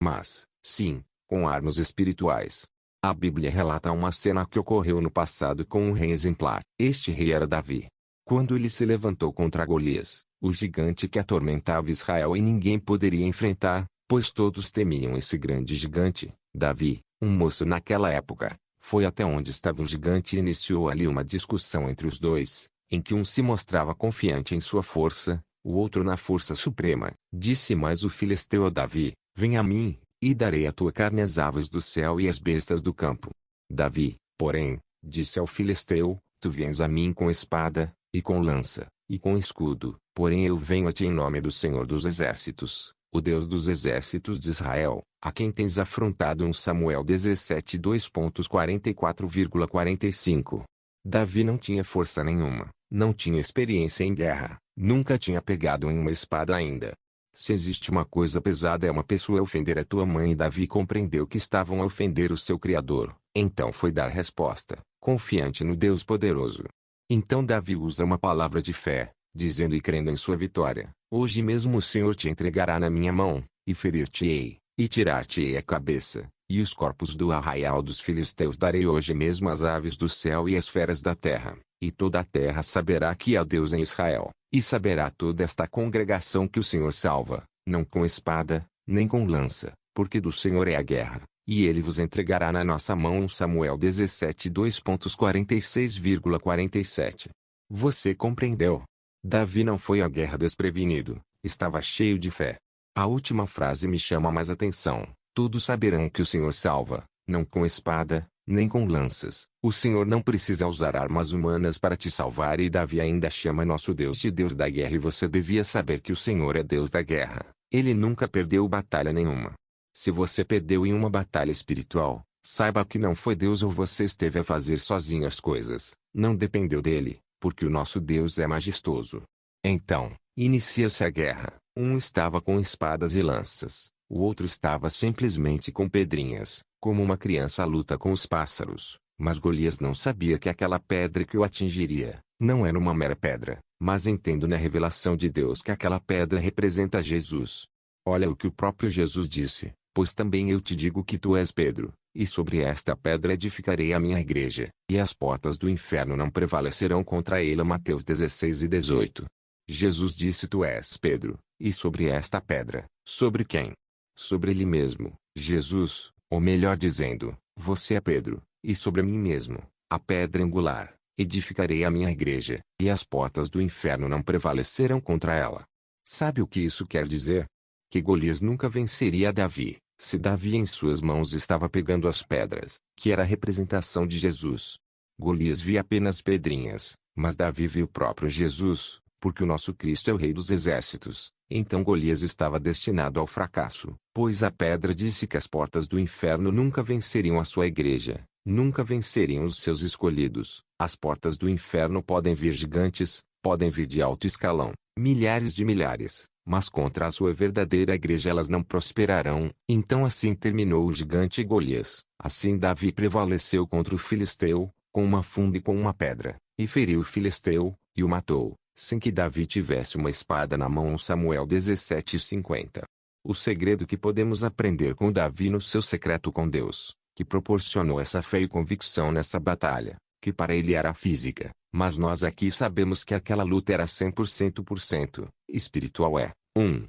mas, sim, com armas espirituais. A Bíblia relata uma cena que ocorreu no passado com um rei exemplar. Este rei era Davi. Quando ele se levantou contra Golias, o gigante que atormentava Israel e ninguém poderia enfrentar, pois todos temiam esse grande gigante, Davi, um moço naquela época, foi até onde estava o gigante e iniciou ali uma discussão entre os dois, em que um se mostrava confiante em sua força, o outro na força suprema. Disse mais o filisteu a Davi: "Vem a mim, e darei a tua carne às aves do céu e às bestas do campo." Davi, porém, disse ao filisteu: "Tu vens a mim com espada, e com lança, e com escudo, porém eu venho a ti em nome do Senhor dos Exércitos, o Deus dos exércitos de Israel, a quem tens afrontado." 1 Samuel 17 2.44,45. Davi não tinha força nenhuma, não tinha experiência em guerra, nunca tinha pegado em uma espada ainda. Se existe uma coisa pesada é uma pessoa ofender a tua mãe, e Davi compreendeu que estavam a ofender o seu Criador, então foi dar resposta, confiante no Deus poderoso. Então Davi usa uma palavra de fé, dizendo e crendo em sua vitória: "Hoje mesmo o Senhor te entregará na minha mão, e ferir-te-ei, e tirar-te-ei a cabeça, e os corpos do arraial dos filisteus darei hoje mesmo às aves do céu e às feras da terra, e toda a terra saberá que há Deus em Israel, e saberá toda esta congregação que o Senhor salva, não com espada, nem com lança, porque do Senhor é a guerra, e ele vos entregará na nossa mão." 1 Samuel 17 2.46,47. Você compreendeu? Davi não foi à guerra desprevenido, estava cheio de fé. A última frase me chama mais atenção: "Todos saberão que o Senhor salva, não com espada, nem com lanças." O Senhor não precisa usar armas humanas para te salvar, e Davi ainda chama nosso Deus de Deus da guerra, e você devia saber que o Senhor é Deus da guerra. Ele nunca perdeu batalha nenhuma. Se você perdeu em uma batalha espiritual, saiba que não foi Deus ou você esteve a fazer sozinho as coisas, não dependeu dele, porque o nosso Deus é majestoso. Então, inicia-se a guerra. Um estava com espadas e lanças, o outro estava simplesmente com pedrinhas, como uma criança luta com os pássaros. Mas Golias não sabia que aquela pedra que o atingiria, não era uma mera pedra, mas entendo na revelação de Deus que aquela pedra representa Jesus. Olha o que o próprio Jesus disse: "Pois também eu te digo que tu és Pedro, e sobre esta pedra edificarei a minha igreja, e as portas do inferno não prevalecerão contra ela." Mateus 16:18. Jesus disse: "Tu és Pedro, e sobre esta pedra." Sobre quem? Sobre ele mesmo, Jesus, ou melhor dizendo, você é Pedro, e sobre mim mesmo, a pedra angular, edificarei a minha igreja, e as portas do inferno não prevalecerão contra ela. Sabe o que isso quer dizer? Que Golias nunca venceria Davi, se Davi em suas mãos estava pegando as pedras, que era a representação de Jesus. Golias via apenas pedrinhas, mas Davi viu o próprio Jesus, porque o nosso Cristo é o Rei dos Exércitos. Então Golias estava destinado ao fracasso, pois a pedra disse que as portas do inferno nunca venceriam a sua igreja, nunca venceriam os seus escolhidos. As portas do inferno podem vir gigantes, podem vir de alto escalão, milhares de milhares, mas contra a sua verdadeira igreja elas não prosperarão. Então assim terminou o gigante Golias. Assim Davi prevaleceu contra o filisteu, com uma funda e com uma pedra, e feriu o filisteu, e o matou, sem que Davi tivesse uma espada na mão. 1 Samuel 17:50. O segredo que podemos aprender com Davi no seu secreto com Deus, que proporcionou essa fé e convicção nessa batalha, que para ele era física, mas nós aqui sabemos que aquela luta era 100% espiritual. 1.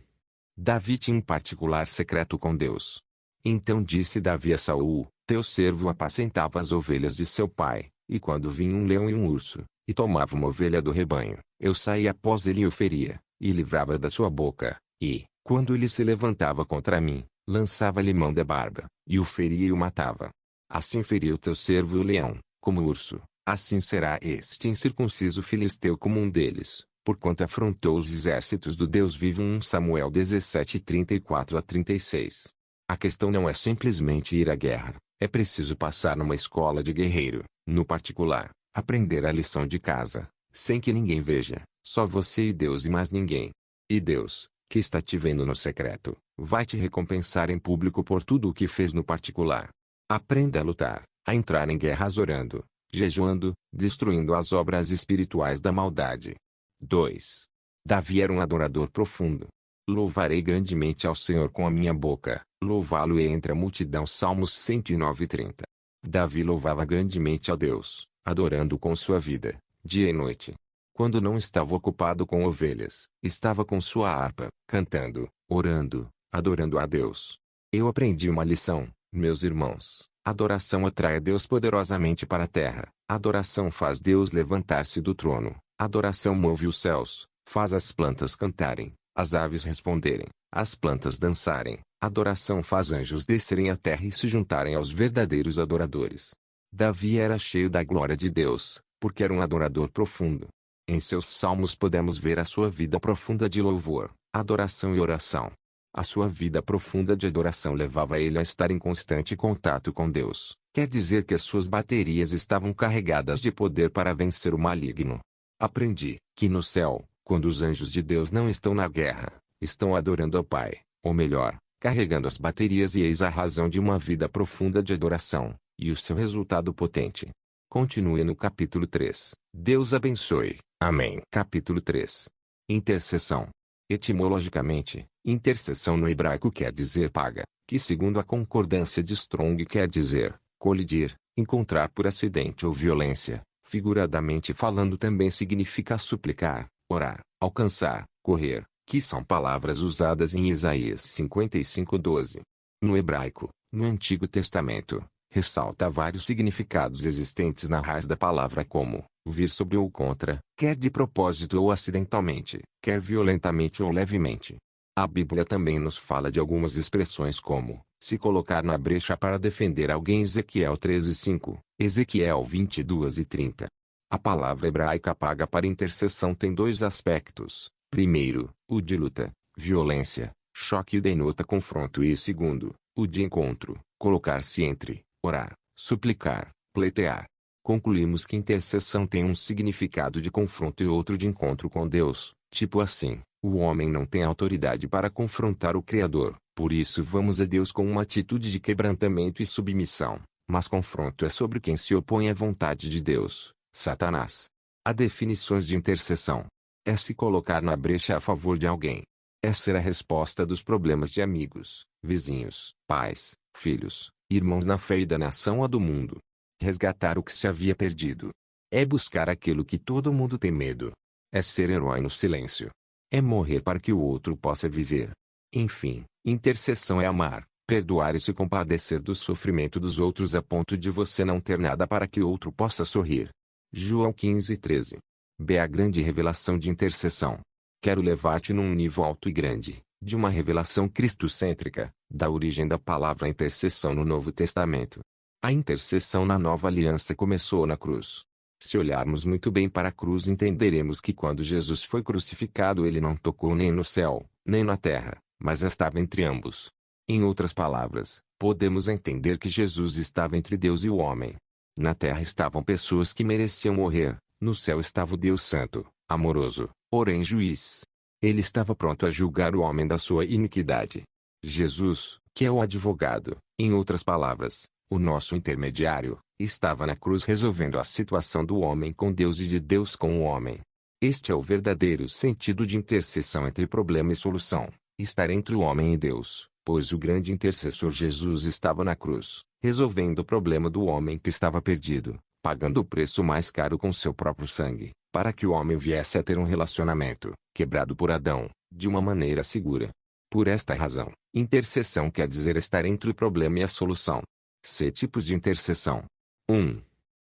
Davi tinha um particular secreto com Deus. Então disse Davi a Saul: "Teu servo apacentava as ovelhas de seu pai, e quando vinha um leão e um urso, e tomava uma ovelha do rebanho, eu saía após ele e o feria, e livrava da sua boca, e, quando ele se levantava contra mim, lançava-lhe mão da barba, e o feria e o matava. Assim feriu teu servo o leão, como o urso, assim será este incircunciso filisteu como um deles, porquanto afrontou os exércitos do Deus vivo." 1 Samuel 17:34-36. A questão não é simplesmente ir à guerra, é preciso passar numa escola de guerreiro, no particular, aprender a lição de casa, sem que ninguém veja, só você e Deus e mais ninguém. E Deus, que está te vendo no secreto, vai te recompensar em público por tudo o que fez no particular. Aprenda a lutar, a entrar em guerras orando, jejuando, destruindo as obras espirituais da maldade. 2. Davi era um adorador profundo. "Louvarei grandemente ao Senhor com a minha boca, Louvá-lo-ei entre a multidão. Salmos 109:30. Davi louvava grandemente a Deus, adorando com sua vida, dia e noite. Quando não estava ocupado com ovelhas, estava com sua harpa, cantando, orando, adorando a Deus. Eu aprendi uma lição, meus irmãos. Adoração atrai a Deus poderosamente para a terra. Adoração faz Deus levantar-se do trono. Adoração move os céus, faz as plantas cantarem, as aves responderem, as plantas dançarem. Adoração faz anjos descerem à terra e se juntarem aos verdadeiros adoradores. Davi era cheio da glória de Deus, porque era um adorador profundo. Em seus salmos podemos ver a sua vida profunda de louvor, adoração e oração. A sua vida profunda de adoração levava ele a estar em constante contato com Deus. Quer dizer que as suas baterias estavam carregadas de poder para vencer o maligno. Aprendi que no céu, quando os anjos de Deus não estão na guerra, estão adorando ao Pai, ou melhor, carregando as baterias, e eis a razão de uma vida profunda de adoração, e o seu resultado potente. Continue no capítulo 3. Deus abençoe. Amém. Capítulo 3. Intercessão. Etimologicamente, intercessão no hebraico quer dizer paga, que segundo a concordância de Strong quer dizer colidir, encontrar por acidente ou violência. Figuradamente falando também significa suplicar, orar, alcançar, correr, que são palavras usadas em Isaías 55:12. No hebraico, no Antigo Testamento, ressalta vários significados existentes na raiz da palavra, como vir sobre ou contra, quer de propósito ou acidentalmente, quer violentamente ou levemente. A Bíblia também nos fala de algumas expressões como se colocar na brecha para defender alguém. Ezequiel 13:5, Ezequiel 22:30. A palavra hebraica paga para intercessão tem dois aspectos. Primeiro, o de luta, violência, choque, denota confronto, e segundo, o de encontro, colocar-se entre, orar, suplicar, pleitear. Concluímos que intercessão tem um significado de confronto e outro de encontro com Deus. Tipo assim, o homem não tem autoridade para confrontar o Criador, por isso vamos a Deus com uma atitude de quebrantamento e submissão, mas confronto é sobre quem se opõe à vontade de Deus, Satanás. Há definições de intercessão. É se colocar na brecha a favor de alguém. É ser a resposta dos problemas de amigos, vizinhos, pais, filhos, irmãos na fé e da nação a do mundo. Resgatar o que se havia perdido. É buscar aquilo que todo mundo tem medo. É ser herói no silêncio. É morrer para que o outro possa viver. Enfim, intercessão é amar, perdoar e se compadecer do sofrimento dos outros a ponto de você não ter nada para que o outro possa sorrir. João 15:13. B. A grande revelação de intercessão. Quero levar-te num nível alto e grande, de uma revelação cristocêntrica, da origem da palavra intercessão no Novo Testamento. A intercessão na Nova Aliança começou na cruz. Se olharmos muito bem para a cruz, entenderemos que quando Jesus foi crucificado, ele não tocou nem no céu, nem na terra, mas estava entre ambos. Em outras palavras, podemos entender que Jesus estava entre Deus e o homem. Na terra estavam pessoas que mereciam morrer, no céu estava o Deus Santo, amoroso, porém juiz. Ele estava pronto a julgar o homem da sua iniquidade. Jesus, que é o advogado, em outras palavras, o nosso intermediário, estava na cruz resolvendo a situação do homem com Deus e de Deus com o homem. Este é o verdadeiro sentido de intercessão entre problema e solução, estar entre o homem e Deus, pois o grande intercessor Jesus estava na cruz, resolvendo o problema do homem que estava perdido, pagando o preço mais caro com seu próprio sangue, para que o homem viesse a ter um relacionamento, quebrado por Adão, de uma maneira segura. Por esta razão, intercessão quer dizer estar entre o problema e a solução. C. Tipos de intercessão. 1.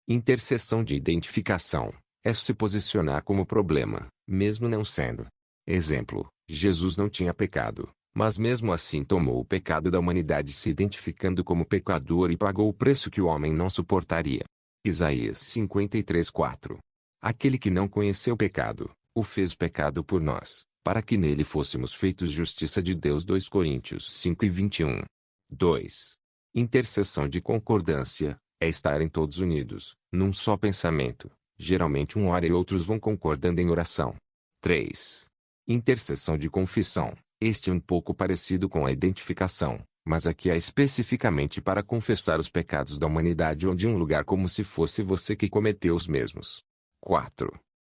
Intercessão de identificação. É se posicionar como problema, mesmo não sendo. Exemplo, Jesus não tinha pecado, mas mesmo assim tomou o pecado da humanidade se identificando como pecador e pagou o preço que o homem não suportaria. Isaías 53:4. Aquele que não conheceu pecado, o fez pecado por nós, para que nele fôssemos feitos justiça de Deus. 2 Coríntios 5:21. 2. Intercessão de concordância, é estarem todos unidos, num só pensamento. Geralmente um ora e outros vão concordando em oração. 3. Intercessão de confissão. Este é um pouco parecido com a identificação, mas aqui é especificamente para confessar os pecados da humanidade ou de um lugar como se fosse você que cometeu os mesmos. 4.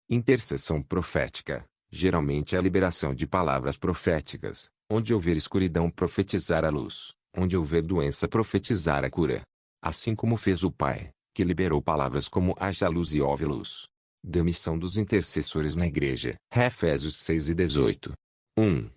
Intercessão profética. Geralmente é a liberação de palavras proféticas, onde houver escuridão profetizar a luz, Onde houver doença, profetizar a cura. Assim como fez o Pai, que liberou palavras como haja luz e houve luz. Da missão dos intercessores na igreja. Efésios 6:18. 1.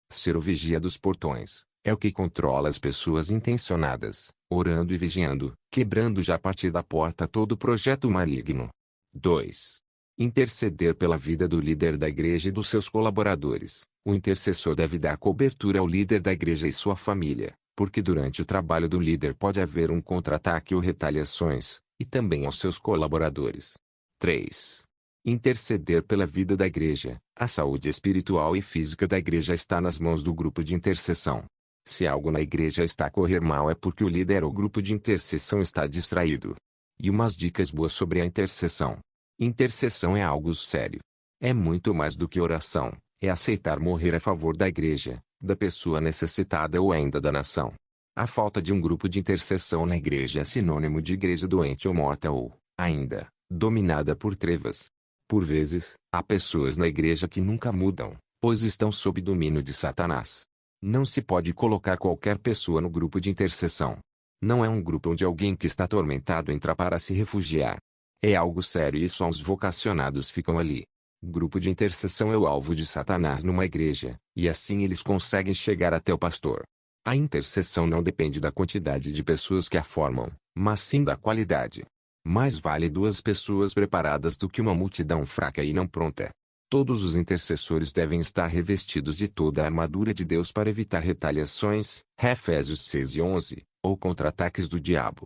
Ser o vigia dos portões. É o que controla as pessoas intencionadas, orando e vigiando, quebrando já a partir da porta todo projeto maligno. 2. Interceder pela vida do líder da igreja e dos seus colaboradores. O intercessor deve dar cobertura ao líder da igreja e sua família, porque durante o trabalho do líder pode haver um contra-ataque ou retaliações, e também aos seus colaboradores. 3. Interceder pela vida da igreja. A saúde espiritual e física da igreja está nas mãos do grupo de intercessão. Se algo na igreja está a correr mal é porque o líder ou grupo de intercessão está distraído. E umas dicas boas sobre a intercessão. Intercessão é algo sério. É muito mais do que oração, é aceitar morrer a favor da igreja, da pessoa necessitada ou ainda da nação. A falta de um grupo de intercessão na igreja é sinônimo de igreja doente ou morta ou, ainda, dominada por trevas. Por vezes, há pessoas na igreja que nunca mudam, pois estão sob domínio de Satanás. Não se pode colocar qualquer pessoa no grupo de intercessão. Não é um grupo onde alguém que está atormentado entra para se refugiar. É algo sério e só os vocacionados ficam ali. Grupo de intercessão é o alvo de Satanás numa igreja, e assim eles conseguem chegar até o pastor. A intercessão não depende da quantidade de pessoas que a formam, mas sim da qualidade. Mais vale 2 pessoas preparadas do que uma multidão fraca e não pronta. Todos os intercessores devem estar revestidos de toda a armadura de Deus para evitar retaliações, Efésios 6:11, ou contra-ataques do diabo.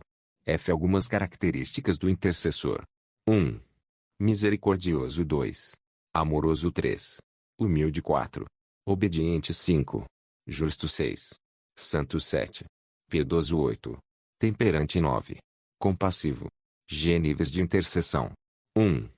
Algumas características do intercessor. 1. Misericordioso. 2. Amoroso. 3. Humilde. 4. Obediente. 5. Justo. 6. Santo. 7. Piedoso. 8. Temperante. 9. Compassivo. G. Níveis de intercessão. 1.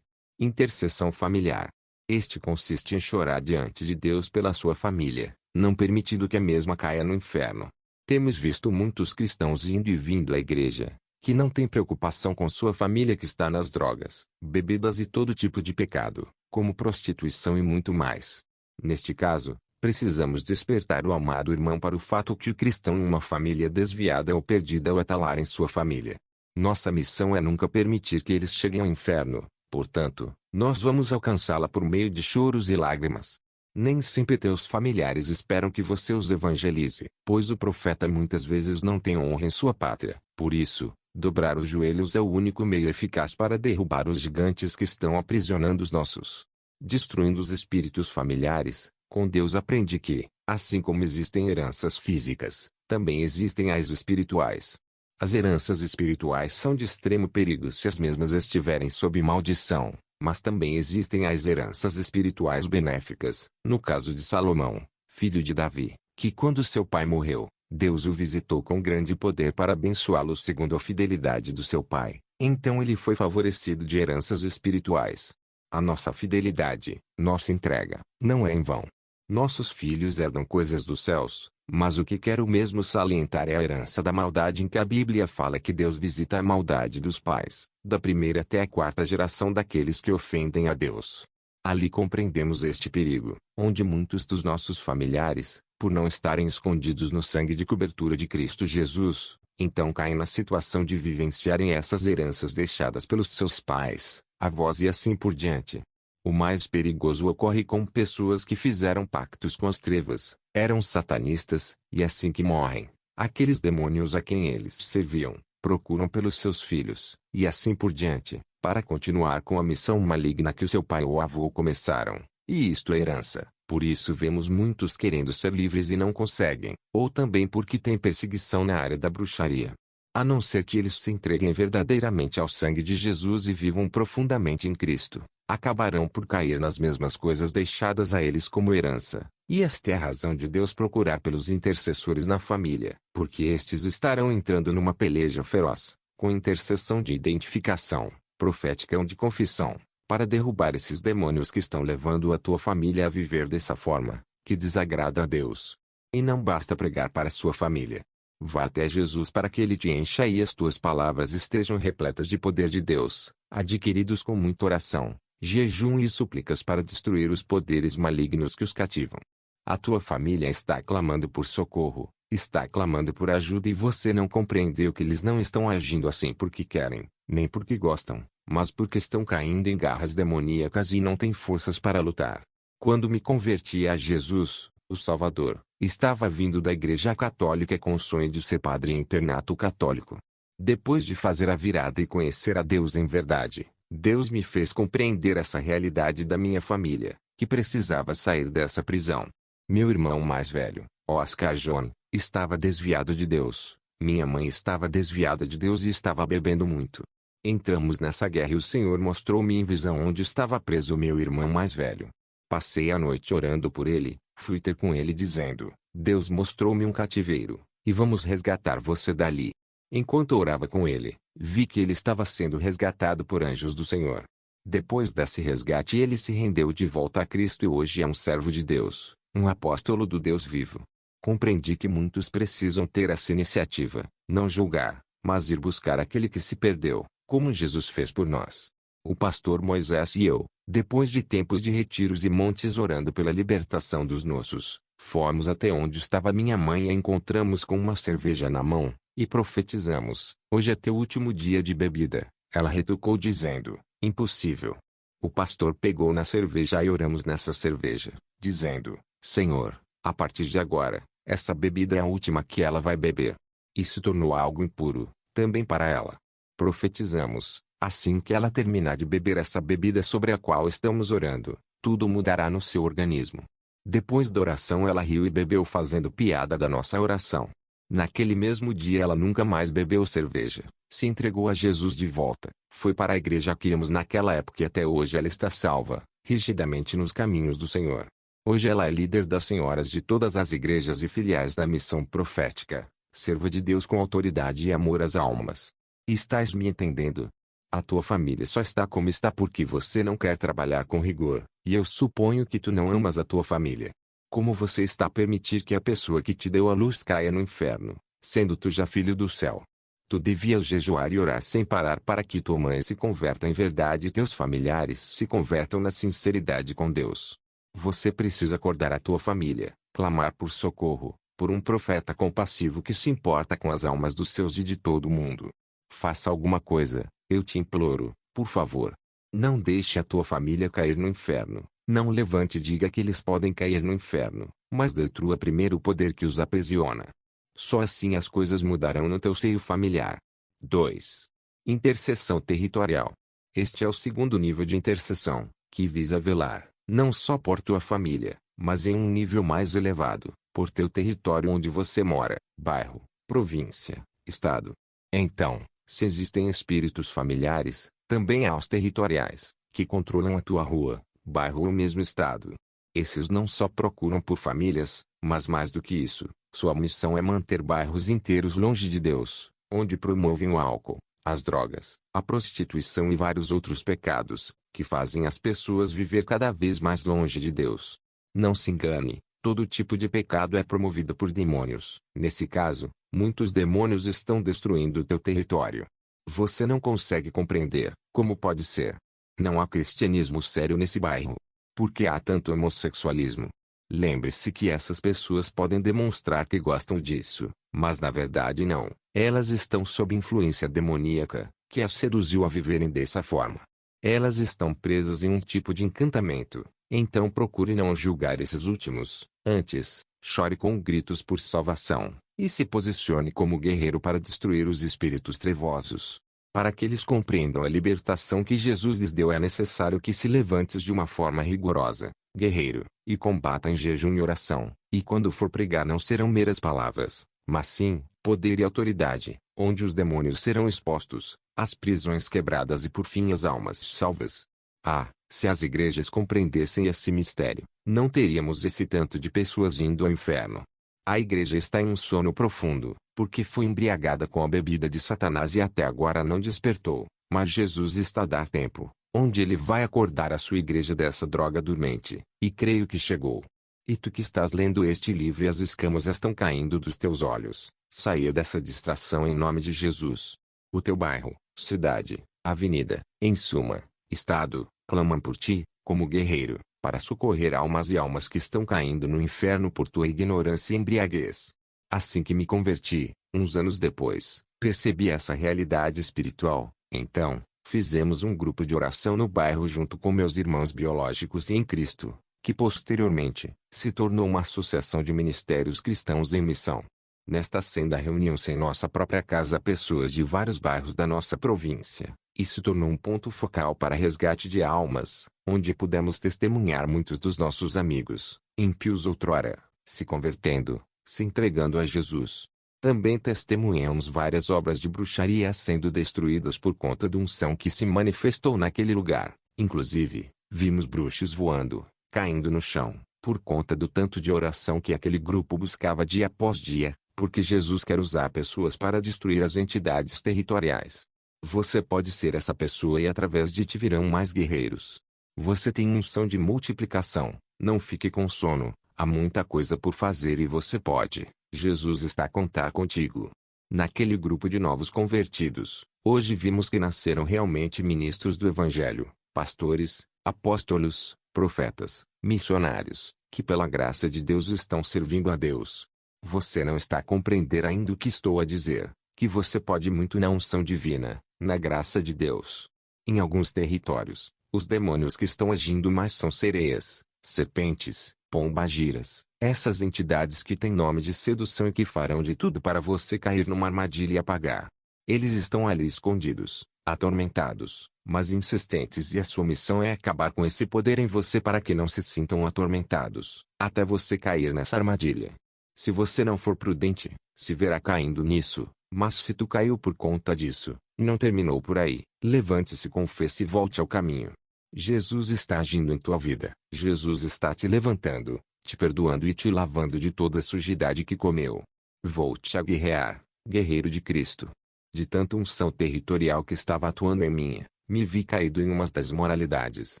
Intercessão familiar. Este consiste em chorar diante de Deus pela sua família, não permitindo que a mesma caia no inferno. Temos visto muitos cristãos indo e vindo à igreja, que não têm preocupação com sua família que está nas drogas, bebidas e todo tipo de pecado, como prostituição e muito mais. Neste caso, precisamos despertar o amado irmão para o fato que o cristão em uma família desviada ou perdida o atalar em sua família. Nossa missão é nunca permitir que eles cheguem ao inferno, portanto, nós vamos alcançá-la por meio de choros e lágrimas. Nem sempre teus familiares esperam que você os evangelize, pois o profeta muitas vezes não tem honra em sua pátria. Por isso, dobrar os joelhos é o único meio eficaz para derrubar os gigantes que estão aprisionando os nossos. Destruindo os espíritos familiares, com Deus aprendi que, assim como existem heranças físicas, também existem as espirituais. As heranças espirituais são de extremo perigo se as mesmas estiverem sob maldição, mas também existem as heranças espirituais benéficas. No caso de Salomão, filho de Davi, que quando seu pai morreu, Deus o visitou com grande poder para abençoá-lo segundo a fidelidade do seu pai. Então ele foi favorecido de heranças espirituais. A nossa fidelidade, nossa entrega, não é em vão. Nossos filhos herdam coisas dos céus, mas o que quero mesmo salientar é a herança da maldade em que a Bíblia fala que Deus visita a maldade dos pais, da primeira até a 4ª geração daqueles que ofendem a Deus. Ali compreendemos este perigo, onde muitos dos nossos familiares, por não estarem escondidos no sangue de cobertura de Cristo Jesus, então caem na situação de vivenciarem essas heranças deixadas pelos seus pais, avós e assim por diante. O mais perigoso ocorre com pessoas que fizeram pactos com as trevas, eram satanistas, e assim que morrem, aqueles demônios a quem eles serviam, procuram pelos seus filhos, e assim por diante, para continuar com a missão maligna que o seu pai ou avô começaram, e isto é herança. Por isso vemos muitos querendo ser livres e não conseguem, ou também porque tem perseguição na área da bruxaria. A não ser que eles se entreguem verdadeiramente ao sangue de Jesus e vivam profundamente em Cristo, acabarão por cair nas mesmas coisas deixadas a eles como herança. E esta é a razão de Deus procurar pelos intercessores na família, porque estes estarão entrando numa peleja feroz, com intercessão de identificação, profética ou de confissão, para derrubar esses demônios que estão levando a tua família a viver dessa forma, que desagrada a Deus. E não basta pregar para sua família. Vá até Jesus para que ele te encha e as tuas palavras estejam repletas de poder de Deus, adquiridos com muita oração, jejum e súplicas para destruir os poderes malignos que os cativam. A tua família está clamando por socorro, Está clamando por ajuda e você não compreendeu que eles não estão agindo assim porque querem, nem porque gostam, mas porque estão caindo em garras demoníacas e não têm forças para lutar. Quando me converti a Jesus, o Salvador, estava vindo da Igreja Católica com o sonho de ser padre em internato católico. Depois de fazer a virada e conhecer a Deus em verdade, Deus me fez compreender essa realidade da minha família, que precisava sair dessa prisão. Meu irmão mais velho, Oscar John, estava desviado de Deus. Minha mãe estava desviada de Deus e estava bebendo muito. Entramos nessa guerra e o Senhor mostrou-me em visão onde estava preso meu irmão mais velho. Passei a noite orando por ele, fui ter com ele dizendo: Deus mostrou-me um cativeiro, e vamos resgatar você dali. Enquanto orava com ele, vi que ele estava sendo resgatado por anjos do Senhor. Depois desse resgate ele se rendeu de volta a Cristo e hoje é um servo de Deus, um apóstolo do Deus vivo. Compreendi que muitos precisam ter essa iniciativa, não julgar, mas ir buscar aquele que se perdeu, como Jesus fez por nós. O pastor Moisés e eu, depois de tempos de retiros e montes orando pela libertação dos nossos, fomos até onde estava minha mãe e a encontramos com uma cerveja na mão, e profetizamos: hoje é teu último dia de bebida. Ela retrucou dizendo: impossível. O pastor pegou na cerveja e oramos nessa cerveja, dizendo: Senhor, a partir de agora, essa bebida é a última que ela vai beber. E se tornou algo impuro, também para ela. Profetizamos: assim que ela terminar de beber essa bebida sobre a qual estamos orando, tudo mudará no seu organismo. Depois da oração ela riu e bebeu fazendo piada da nossa oração. Naquele mesmo dia ela nunca mais bebeu cerveja, se entregou a Jesus de volta, foi para a igreja que íamos naquela época e até hoje ela está salva, rigidamente nos caminhos do Senhor. Hoje ela é líder das senhoras de todas as igrejas e filiais da missão profética, serva de Deus com autoridade e amor às almas. Estás me entendendo? A tua família só está como está porque você não quer trabalhar com rigor, e eu suponho que tu não amas a tua família. Como você está a permitir que a pessoa que te deu a luz caia no inferno, sendo tu já filho do céu? Tu devias jejuar e orar sem parar para que tua mãe se converta em verdade e teus familiares se convertam na sinceridade com Deus. Você precisa acordar a tua família, clamar por socorro, por um profeta compassivo que se importa com as almas dos seus e de todo o mundo. Faça alguma coisa, eu te imploro, por favor. Não deixe a tua família cair no inferno. Não levante e diga que eles podem cair no inferno, mas destrua primeiro o poder que os aprisiona. Só assim as coisas mudarão no teu seio familiar. 2. Intercessão territorial. Este é o segundo nível de intercessão, que visa velar, não só por tua família, mas em um nível mais elevado, por teu território onde você mora, bairro, província, estado. Então, se existem espíritos familiares, também há os territoriais, que controlam a tua rua, bairro ou mesmo estado. Esses não só procuram por famílias, mas mais do que isso, sua missão é manter bairros inteiros longe de Deus, onde promovem o álcool, as drogas, a prostituição e vários outros pecados, que fazem as pessoas viver cada vez mais longe de Deus. Não se engane, todo tipo de pecado é promovido por demônios. Nesse caso, muitos demônios estão destruindo o teu território. Você não consegue compreender como pode ser. Não há cristianismo sério nesse bairro. Por que há tanto homossexualismo? Lembre-se que essas pessoas podem demonstrar que gostam disso, mas na verdade não. Elas estão sob influência demoníaca, que as seduziu a viverem dessa forma. Elas estão presas em um tipo de encantamento, então procure não julgar esses últimos. Antes, chore com gritos por salvação, e se posicione como guerreiro para destruir os espíritos trevosos. Para que eles compreendam a libertação que Jesus lhes deu é necessário que se levantes de uma forma rigorosa, guerreiro, e combata em jejum e oração, e quando for pregar não serão meras palavras, mas sim, poder e autoridade, onde os demônios serão expostos, as prisões quebradas e por fim as almas salvas. Ah, se as igrejas compreendessem esse mistério, não teríamos esse tanto de pessoas indo ao inferno. A igreja está em um sono profundo, porque foi embriagada com a bebida de Satanás e até agora não despertou, mas Jesus está a dar tempo, onde ele vai acordar a sua igreja dessa droga dormente, e creio que chegou. E tu que estás lendo este livro e as escamas estão caindo dos teus olhos, saia dessa distração em nome de Jesus. O teu bairro, cidade, avenida, em suma, estado, clamam por ti, como guerreiro, para socorrer almas e almas que estão caindo no inferno por tua ignorância e embriaguez. Assim que me converti, uns anos depois, percebi essa realidade espiritual. Então, fizemos um grupo de oração no bairro junto com meus irmãos biológicos e em Cristo, que posteriormente se tornou uma associação de ministérios cristãos em missão. Nesta senda reuniam-se em nossa própria casa pessoas de vários bairros da nossa província, e se tornou um ponto focal para resgate de almas, onde pudemos testemunhar muitos dos nossos amigos, ímpios outrora, se convertendo, se entregando a Jesus. Também testemunhamos várias obras de bruxaria sendo destruídas por conta da unção que se manifestou naquele lugar. Inclusive, vimos bruxos voando, caindo no chão, por conta do tanto de oração que aquele grupo buscava dia após dia, porque Jesus quer usar pessoas para destruir as entidades territoriais. Você pode ser essa pessoa e através de ti virão mais guerreiros. Você tem unção de multiplicação, não fique com sono, há muita coisa por fazer e você pode. Jesus está a contar contigo. Naquele grupo de novos convertidos, hoje vimos que nasceram realmente ministros do Evangelho, pastores, apóstolos, profetas, missionários, que pela graça de Deus estão servindo a Deus. Você não está a compreender ainda o que estou a dizer, que você pode muito na unção divina, na graça de Deus. Em alguns territórios, os demônios que estão agindo mais são sereias, serpentes, pombagiras, essas entidades que têm nome de sedução e que farão de tudo para você cair numa armadilha e apagar. Eles estão ali escondidos, atormentados, mas insistentes e a sua missão é acabar com esse poder em você para que não se sintam atormentados, até você cair nessa armadilha. Se você não for prudente, se verá caindo nisso, mas se tu caiu por conta disso, não terminou por aí, levante-se, confesse e volte ao caminho. Jesus está agindo em tua vida, Jesus está te levantando, te perdoando e te lavando de toda a sujidade que comeu. Volte a guerrear, guerreiro de Cristo. De tanta unção territorial que estava atuando em mim, me vi caído em umas das moralidades,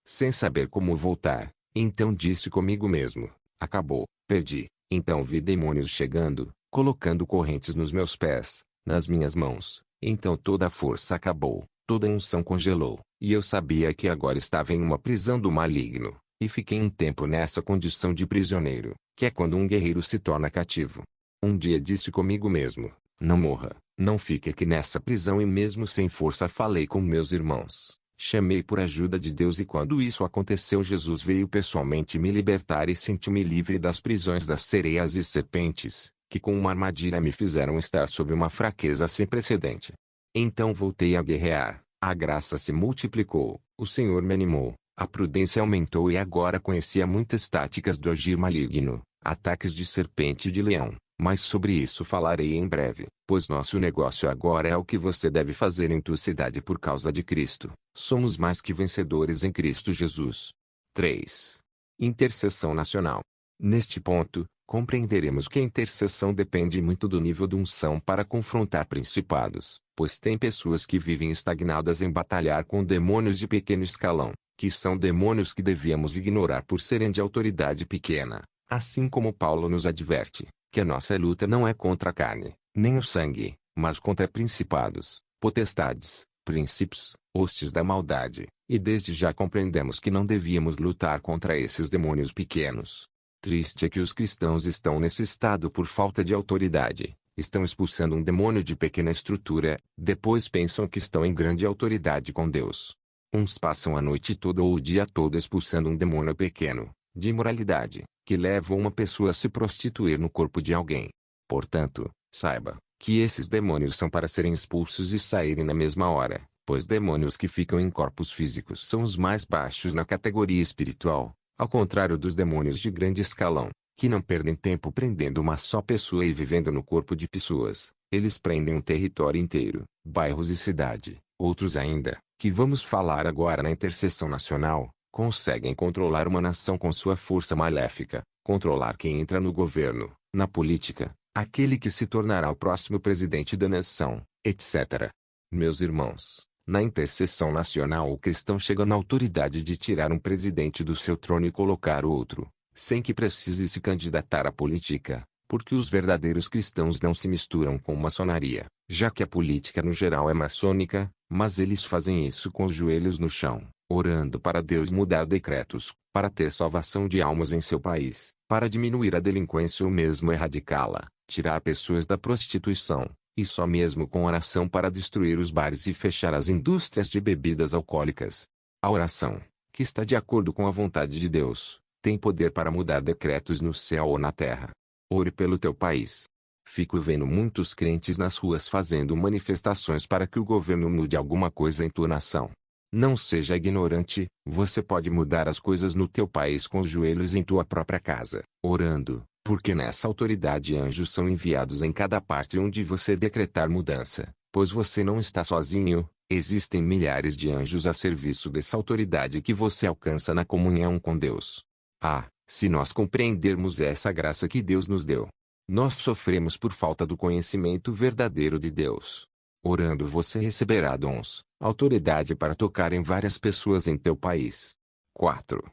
sem saber como voltar, então disse comigo mesmo, acabou, perdi. Então vi demônios chegando, colocando correntes nos meus pés, nas minhas mãos, então toda a força acabou, toda a unção congelou, e eu sabia que agora estava em uma prisão do maligno, e fiquei um tempo nessa condição de prisioneiro, que é quando um guerreiro se torna cativo. Um dia disse comigo mesmo, não morra, não fique aqui nessa prisão e mesmo sem força falei com meus irmãos. Chamei por ajuda de Deus e quando isso aconteceu Jesus veio pessoalmente me libertar e senti-me livre das prisões das sereias e serpentes, que com uma armadilha me fizeram estar sob uma fraqueza sem precedente. Então voltei a guerrear, a graça se multiplicou, o Senhor me animou, a prudência aumentou e agora conhecia muitas táticas do agir maligno, ataques de serpente e de leão. Mas sobre isso falarei em breve, pois nosso negócio agora é o que você deve fazer em tua cidade por causa de Cristo. Somos mais que vencedores em Cristo Jesus. 3. Intercessão nacional. Neste ponto, compreenderemos que a intercessão depende muito do nível de unção para confrontar principados, pois tem pessoas que vivem estagnadas em batalhar com demônios de pequeno escalão, que são demônios que devíamos ignorar por serem de autoridade pequena, assim como Paulo nos adverte que a nossa luta não é contra a carne, nem o sangue, mas contra principados, potestades, príncipes, hostes da maldade, e desde já compreendemos que não devíamos lutar contra esses demônios pequenos. Triste é que os cristãos estão nesse estado por falta de autoridade, estão expulsando um demônio de pequena estrutura, depois pensam que estão em grande autoridade com Deus. Uns passam a noite toda ou o dia todo expulsando um demônio pequeno, de imoralidade, que leva uma pessoa a se prostituir no corpo de alguém. Portanto, saiba que esses demônios são para serem expulsos e saírem na mesma hora, pois demônios que ficam em corpos físicos são os mais baixos na categoria espiritual, ao contrário dos demônios de grande escalão, que não perdem tempo prendendo uma só pessoa e vivendo no corpo de pessoas. Eles prendem um território inteiro, bairros e cidade. Outros ainda, que vamos falar agora na intercessão nacional, conseguem controlar uma nação com sua força maléfica, controlar quem entra no governo, na política, aquele que se tornará o próximo presidente da nação, etc. Meus irmãos, na intercessão nacional o cristão chega na autoridade de tirar um presidente do seu trono e colocar outro, sem que precise se candidatar à política, porque os verdadeiros cristãos não se misturam com maçonaria, já que a política no geral é maçônica, mas eles fazem isso com os joelhos no chão, orando para Deus mudar decretos, para ter salvação de almas em seu país, para diminuir a delinquência ou mesmo erradicá-la. tirar pessoas da prostituição, e só mesmo com oração para destruir os bares e fechar as indústrias de bebidas alcoólicas. A oração, que está de acordo com a vontade de Deus, tem poder para mudar decretos no céu ou na terra. Ore pelo teu país. Fico vendo muitos crentes nas ruas fazendo manifestações para que o governo mude alguma coisa em tua nação. Não seja ignorante, você pode mudar as coisas no teu país com os joelhos em tua própria casa, orando, porque nessa autoridade anjos são enviados em cada parte onde você decretar mudança, pois você não está sozinho, existem milhares de anjos a serviço dessa autoridade que você alcança na comunhão com Deus. Ah, se nós compreendermos essa graça que Deus nos deu. Nós sofremos por falta do conhecimento verdadeiro de Deus. Orando você receberá dons, autoridade para tocar em várias pessoas em teu país. 4.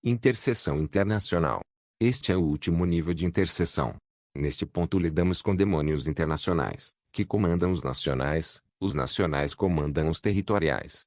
Intercessão internacional. Este é o último nível de intercessão. Neste ponto lidamos com demônios internacionais, que comandam os nacionais comandam os territoriais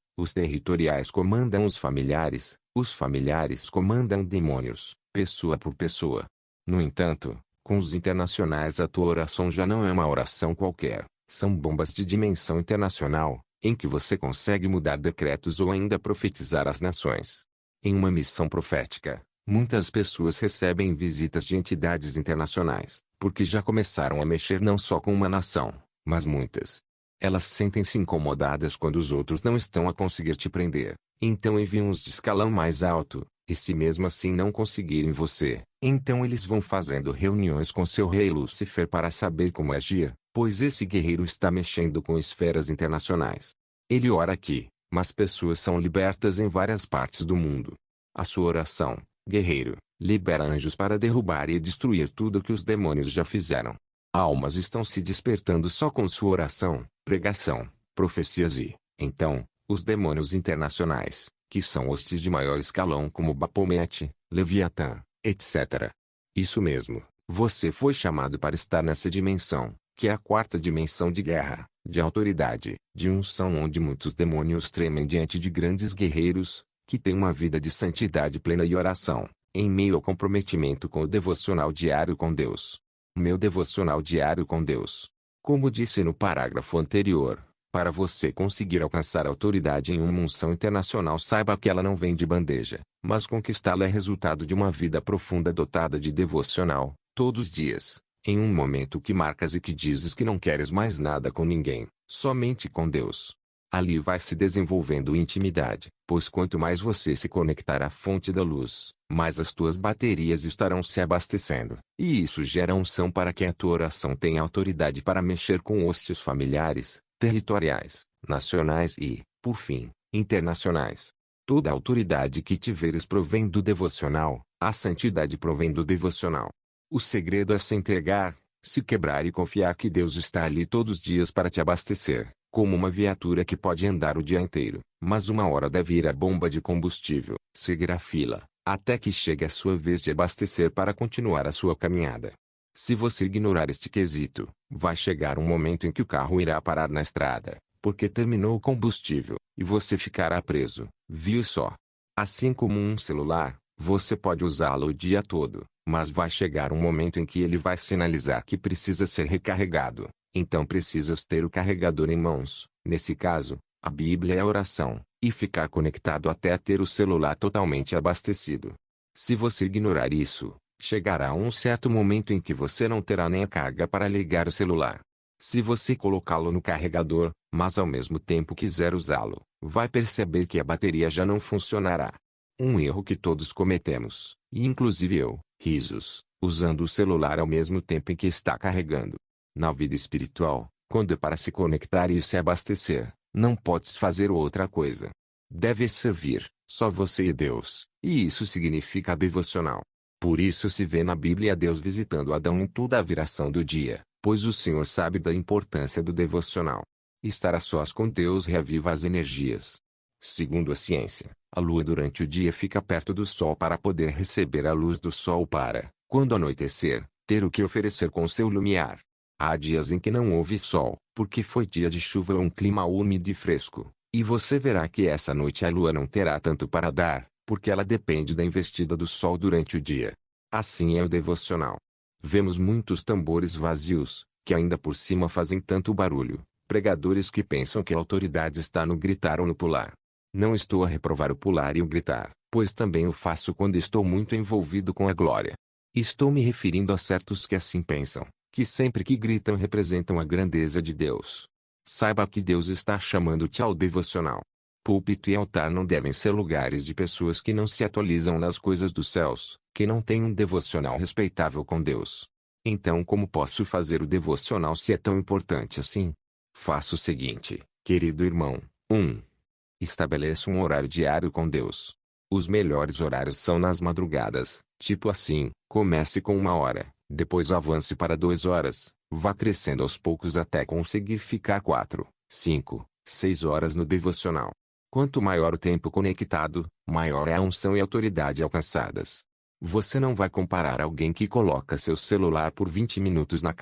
comandam os familiares comandam demônios, pessoa por pessoa. No entanto, com os internacionais a tua oração já não é uma oração qualquer, são bombas de dimensão internacional, em que você consegue mudar decretos ou ainda profetizar as nações. Em uma missão profética, muitas pessoas recebem visitas de entidades internacionais, porque já começaram a mexer não só com uma nação, mas muitas. Elas sentem-se incomodadas quando os outros não estão a conseguir te prender, então enviam-os de escalão mais alto, e se mesmo assim não conseguirem você, então eles vão fazendo reuniões com seu rei Lúcifer para saber como agir, pois esse guerreiro está mexendo com esferas internacionais. Ele ora aqui, mas pessoas são libertas em várias partes do mundo. A sua oração, guerreiro, libera anjos para derrubar e destruir tudo o que os demônios já fizeram. Almas estão se despertando só com sua oração, pregação, profecias e, então, os demônios internacionais, que são hostes de maior escalão como Baphomet, Leviatã, etc. Isso mesmo, você foi chamado para estar nessa dimensão, que é a quarta dimensão de guerra, de autoridade, de unção onde muitos demônios tremem diante de grandes guerreiros, que têm uma vida de santidade plena e oração, em meio ao comprometimento com o devocional diário com Deus. Meu devocional diário com Deus. Como disse no parágrafo anterior, para você conseguir alcançar autoridade em uma unção internacional, saiba que ela não vem de bandeja, mas conquistá-la é resultado de uma vida profunda dotada de devocional, todos os dias, em um momento que marcas e que dizes que não queres mais nada com ninguém, somente com Deus. Ali vai se desenvolvendo intimidade, pois quanto mais você se conectar à fonte da luz, mais as tuas baterias estarão se abastecendo. E isso gera unção para que a tua oração tenha autoridade para mexer com hostes familiares, territoriais, nacionais e, por fim, internacionais. Toda a autoridade que tiveres provém do devocional, a santidade provém do devocional. O segredo é se entregar, se quebrar e confiar que Deus está ali todos os dias para te abastecer. Como uma viatura que pode andar o dia inteiro, mas uma hora deve ir à bomba de combustível, seguir a fila, até que chegue a sua vez de abastecer para continuar a sua caminhada. Se você ignorar este quesito, vai chegar um momento em que o carro irá parar na estrada, porque terminou o combustível, e você ficará preso, viu só? Assim como um celular, você pode usá-lo o dia todo, mas vai chegar um momento em que ele vai sinalizar que precisa ser recarregado. Então precisas ter o carregador em mãos, nesse caso, a Bíblia é a oração, e ficar conectado até ter o celular totalmente abastecido. Se você ignorar isso, chegará um certo momento em que você não terá nem a carga para ligar o celular. Se você colocá-lo no carregador, mas ao mesmo tempo quiser usá-lo, vai perceber que a bateria já não funcionará. Um erro que todos cometemos, e inclusive eu, risos, usando o celular ao mesmo tempo em que está carregando. Na vida espiritual, quando é para se conectar e se abastecer, não podes fazer outra coisa. Deve servir, só você e Deus, e isso significa devocional. Por isso se vê na Bíblia Deus visitando Adão em toda a viração do dia, pois o Senhor sabe da importância do devocional. Estar a sós com Deus reaviva as energias. Segundo a ciência, a lua durante o dia fica perto do sol para poder receber a luz do sol para, quando anoitecer, ter o que oferecer com seu lumiar. Há dias em que não houve sol, porque foi dia de chuva ou um clima úmido e fresco, e você verá que essa noite a lua não terá tanto para dar, porque ela depende da investida do sol durante o dia. Assim é o devocional. Vemos muitos tambores vazios, que ainda por cima fazem tanto barulho, pregadores que pensam que a autoridade está no gritar ou no pular. Não estou a reprovar o pular e o gritar, pois também o faço quando estou muito envolvido com a glória. Estou me referindo a certos que assim pensam, que sempre que gritam representam a grandeza de Deus. Saiba que Deus está chamando-te ao devocional. Púlpito e altar não devem ser lugares de pessoas que não se atualizam nas coisas dos céus, que não têm um devocional respeitável com Deus. Então como posso fazer o devocional se é tão importante assim? Faça o seguinte, querido irmão. 1. Estabeleça um horário diário com Deus. Os melhores horários são nas madrugadas, tipo assim, comece com 1 hora, depois avance para 2 horas, vá crescendo aos poucos até conseguir ficar 4, 5, 6 horas no devocional. Quanto maior o tempo conectado, maior é a unção e autoridade alcançadas. Você não vai comparar alguém que coloca seu celular por 20 minutos na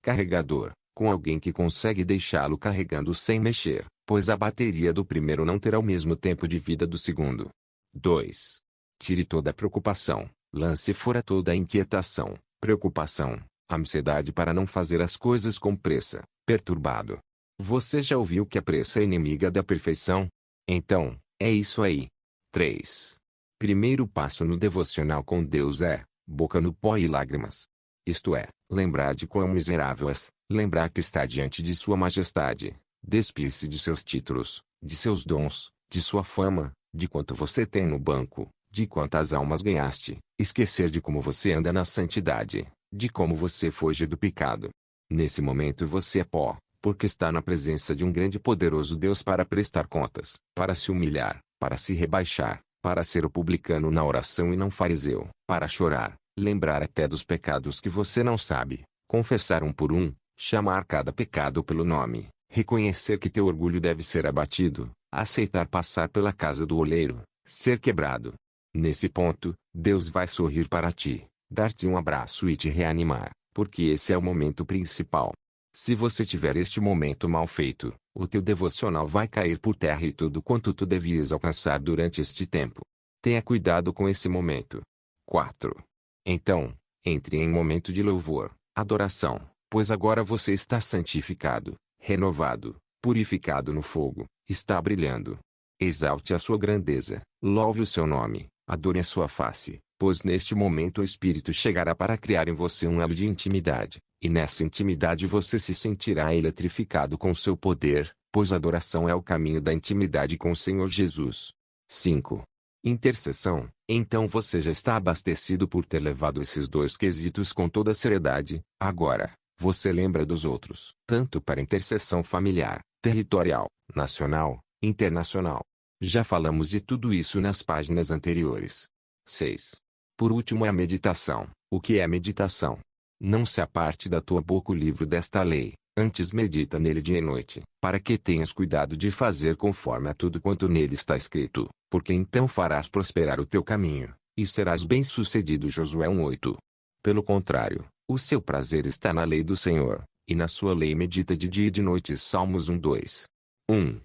carregador, com alguém que consegue deixá-lo carregando sem mexer, pois a bateria do primeiro não terá o mesmo tempo de vida do segundo. 2. Tire toda a preocupação, lance fora toda a inquietação, preocupação, ansiedade para não fazer as coisas com pressa, perturbado. Você já ouviu que a pressa é inimiga da perfeição? Então, é isso aí. 3. Primeiro passo no devocional com Deus é, boca no pó e lágrimas. Isto é, lembrar de quão miserável és, lembrar que está diante de Sua Majestade, despir-se de seus títulos, de seus dons, de sua fama, de quanto você tem no banco, de quantas almas ganhaste, esquecer de como você anda na santidade, de como você foge do pecado. Nesse momento você é pó, porque está na presença de um grande e poderoso Deus para prestar contas, para se humilhar, para se rebaixar, para ser o publicano na oração e não fariseu, para chorar, lembrar até dos pecados que você não sabe, confessar um por um, chamar cada pecado pelo nome, reconhecer que teu orgulho deve ser abatido, aceitar passar pela casa do oleiro, ser quebrado. Nesse ponto, Deus vai sorrir para ti, dar-te um abraço e te reanimar, porque esse é o momento principal. Se você tiver este momento mal feito, o teu devocional vai cair por terra e tudo quanto tu devias alcançar durante este tempo. Tenha cuidado com esse momento. 4. Então, entre em momento de louvor, adoração, pois agora você está santificado, renovado, purificado no fogo, está brilhando. Exalte a sua grandeza, louve o seu nome, adore a sua face, pois neste momento o Espírito chegará para criar em você um elo de intimidade, e nessa intimidade você se sentirá eletrificado com seu poder, pois a adoração é o caminho da intimidade com o Senhor Jesus. 5. Intercessão. Então você já está abastecido por ter levado esses dois quesitos com toda a seriedade. Agora, você lembra dos outros, tanto para intercessão familiar, territorial, nacional, internacional. Já falamos de tudo isso nas páginas anteriores. 6. Por último é a meditação. O que é meditação? Não se aparte da tua boca o livro desta lei, antes medita nele dia e noite, para que tenhas cuidado de fazer conforme a tudo quanto nele está escrito, porque então farás prosperar o teu caminho, e serás bem-sucedido. Josué 1:8. Pelo contrário, o seu prazer está na lei do Senhor, e na sua lei medita de dia e de noite. Salmos 1:2. 1.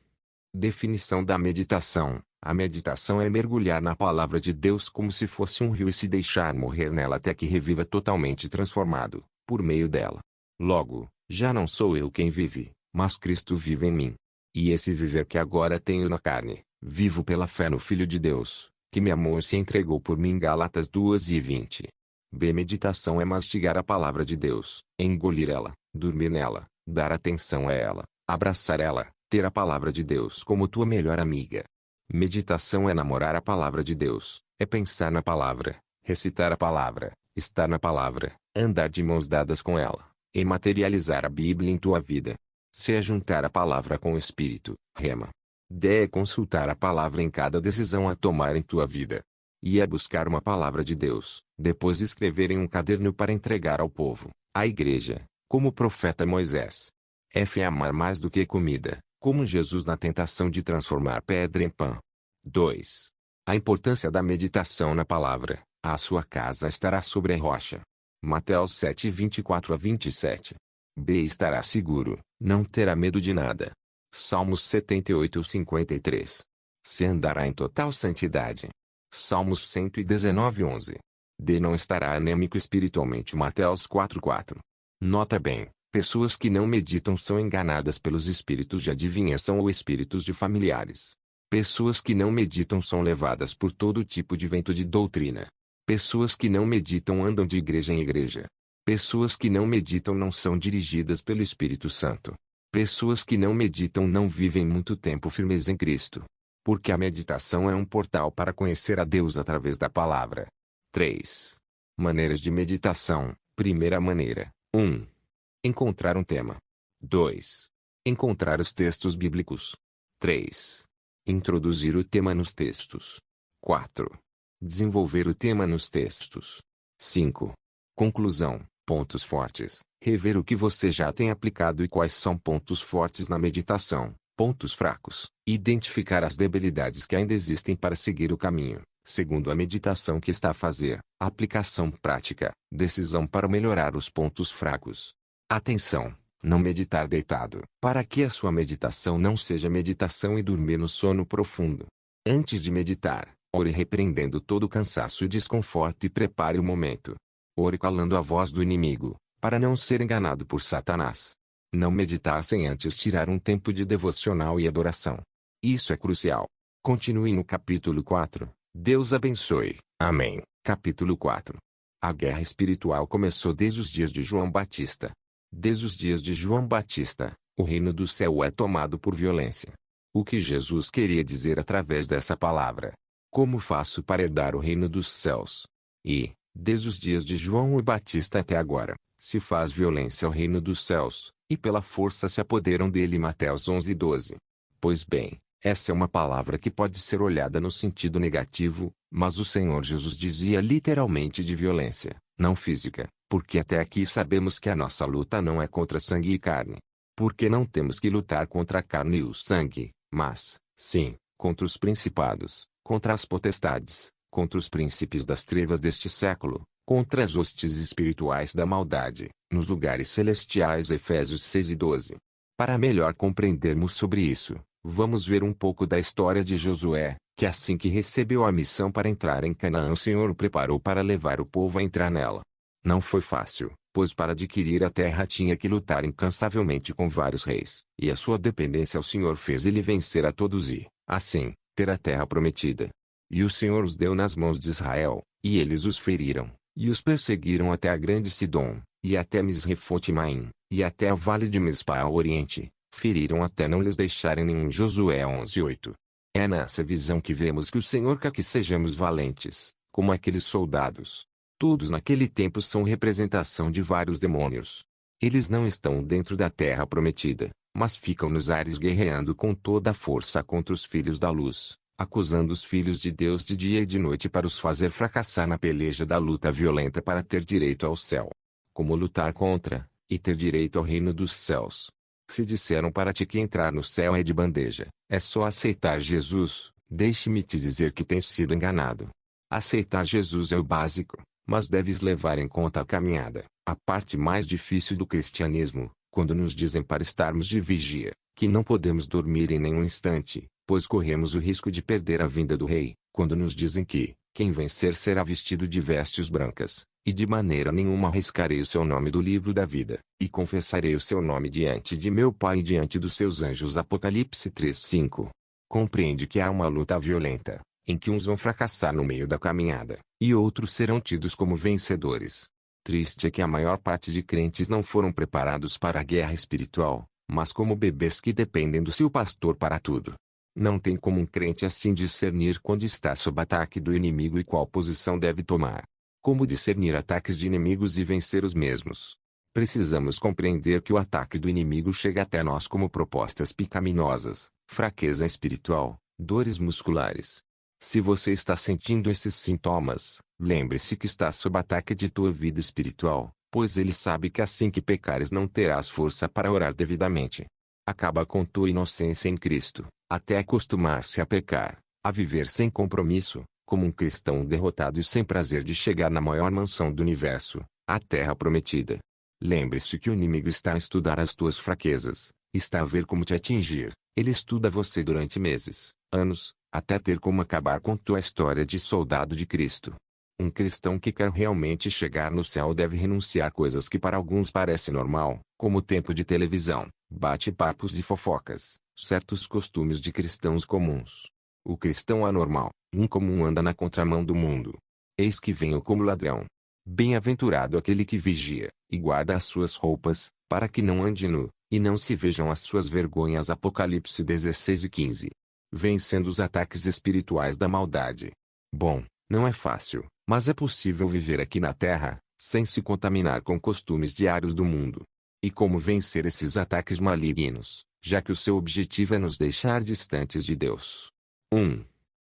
Definição da meditação. A meditação é mergulhar na palavra de Deus como se fosse um rio e se deixar morrer nela até que reviva totalmente transformado, por meio dela. Logo, já não sou eu quem vive, mas Cristo vive em mim. E esse viver que agora tenho na carne, vivo pela fé no Filho de Deus, que me amou e se entregou por mim. Gálatas 2:20. B. Meditação é mastigar a palavra de Deus, engolir ela, dormir nela, dar atenção a ela, abraçar ela, ter a palavra de Deus como tua melhor amiga. Meditação é namorar a palavra de Deus, é pensar na palavra, recitar a palavra, estar na palavra, andar de mãos dadas com ela, e materializar a Bíblia em tua vida. C é juntar a palavra com o Espírito, rema. D é consultar a palavra em cada decisão a tomar em tua vida. E é buscar uma palavra de Deus, depois escrever em um caderno para entregar ao povo, à igreja, como o profeta Moisés. F é amar mais do que comida, como Jesus na tentação de transformar pedra em pão. 2. A importância da meditação na palavra. A sua casa estará sobre a rocha. Mateus 7:24-27. B. Estará seguro, não terá medo de nada. Salmos 78:53. C. Andará em total santidade. Salmos 119:11. D não estará anêmico espiritualmente. Mateus 4:4. Nota bem, pessoas que não meditam são enganadas pelos espíritos de adivinhação ou espíritos de familiares. Pessoas que não meditam são levadas por todo tipo de vento de doutrina. Pessoas que não meditam andam de igreja em igreja. Pessoas que não meditam não são dirigidas pelo Espírito Santo. Pessoas que não meditam não vivem muito tempo firmes em Cristo. Porque a meditação é um portal para conhecer a Deus através da palavra. 3. Maneiras de meditação. Primeira maneira. 1. Encontrar um tema. 2. Encontrar os textos bíblicos. 3. Introduzir o tema nos textos. 4. Desenvolver o tema nos textos. 5. Conclusão. Pontos fortes. Rever o que você já tem aplicado e quais são pontos fortes na meditação. Pontos fracos. Identificar as debilidades que ainda existem para seguir o caminho, segundo a meditação que está a fazer. Aplicação prática. Decisão para melhorar os pontos fracos. Atenção! Não meditar deitado. Para que a sua meditação não seja meditação e dormir no sono profundo. Antes de meditar, ore repreendendo todo o cansaço e desconforto e prepare o momento. Ore calando a voz do inimigo, para não ser enganado por Satanás. Não meditar sem antes tirar um tempo de devocional e adoração. Isso é crucial. Continue no capítulo 4. Deus abençoe. Amém. Capítulo 4. A guerra espiritual começou desde os dias de João Batista. Desde os dias de João Batista, o reino do céu é tomado por violência. O que Jesus queria dizer através dessa palavra? Como faço para herdar o reino dos céus? E, desde os dias de João o Batista até agora, se faz violência ao reino dos céus, e pela força se apoderam dele. Mateus 11:12. Pois bem, essa é uma palavra que pode ser olhada no sentido negativo, mas o Senhor Jesus dizia literalmente de violência, não física, porque até aqui sabemos que a nossa luta não é contra sangue e carne. Porque não temos que lutar contra a carne e o sangue, mas, sim, contra os principados, contra as potestades, contra os príncipes das trevas deste século, contra as hostes espirituais da maldade, nos lugares celestiais. Efésios 6:12. Para melhor compreendermos sobre isso, vamos ver um pouco da história de Josué, que assim que recebeu a missão para entrar em Canaã, o Senhor o preparou para levar o povo a entrar nela. Não foi fácil, pois para adquirir a terra tinha que lutar incansavelmente com vários reis, e a sua dependência ao Senhor fez ele vencer a todos e, assim, ter a terra prometida. E o Senhor os deu nas mãos de Israel, e eles os feriram, e os perseguiram até a grande Sidom, e até Misrefote-Maim, e até o vale de Mispa ao oriente, feriram até não lhes deixarem nenhum. Josué 11:8. É nessa visão que vemos que o Senhor quer que sejamos valentes, como aqueles soldados. Todos naquele tempo são representação de vários demônios. Eles não estão dentro da terra prometida, mas ficam nos ares guerreando com toda a força contra os filhos da luz, acusando os filhos de Deus de dia e de noite para os fazer fracassar na peleja da luta violenta para ter direito ao céu. Como lutar contra, e ter direito ao reino dos céus? Se disseram para ti que entrar no céu é de bandeja, é só aceitar Jesus, deixe-me te dizer que tens sido enganado. Aceitar Jesus é o básico, mas deves levar em conta a caminhada, a parte mais difícil do cristianismo, quando nos dizem para estarmos de vigia, que não podemos dormir em nenhum instante, pois corremos o risco de perder a vinda do Rei, quando nos dizem que, quem vencer será vestido de vestes brancas, e de maneira nenhuma arriscarei o seu nome do livro da vida, e confessarei o seu nome diante de meu Pai e diante dos seus anjos. Apocalipse 3:5. Compreende que há uma luta violenta, em que uns vão fracassar no meio da caminhada, e outros serão tidos como vencedores. Triste é que a maior parte de crentes não foram preparados para a guerra espiritual, mas como bebês que dependem do seu pastor para tudo. Não tem como um crente assim discernir quando está sob ataque do inimigo e qual posição deve tomar. Como discernir ataques de inimigos e vencer os mesmos? Precisamos compreender que o ataque do inimigo chega até nós como propostas pecaminosas, fraqueza espiritual, dores musculares. Se você está sentindo esses sintomas, lembre-se que está sob ataque de tua vida espiritual, pois ele sabe que assim que pecares não terás força para orar devidamente. Acaba com tua inocência em Cristo, até acostumar-se a pecar, a viver sem compromisso, como um cristão derrotado e sem prazer de chegar na maior mansão do universo, a terra prometida. Lembre-se que o inimigo está a estudar as tuas fraquezas, está a ver como te atingir. Ele estuda você durante meses, anos, até ter como acabar com tua história de soldado de Cristo. Um cristão que quer realmente chegar no céu deve renunciar coisas que para alguns parecem normal, como tempo de televisão, bate-papos e fofocas, certos costumes de cristãos comuns. O cristão anormal, incomum anda na contramão do mundo. Eis que venho como ladrão. Bem-aventurado aquele que vigia, e guarda as suas roupas, para que não ande nu, e não se vejam as suas vergonhas. Apocalipse 16:15. Vencendo os ataques espirituais da maldade. Bom, não é fácil, mas é possível viver aqui na Terra, sem se contaminar com costumes diários do mundo. E como vencer esses ataques malignos, já que o seu objetivo é nos deixar distantes de Deus? 1.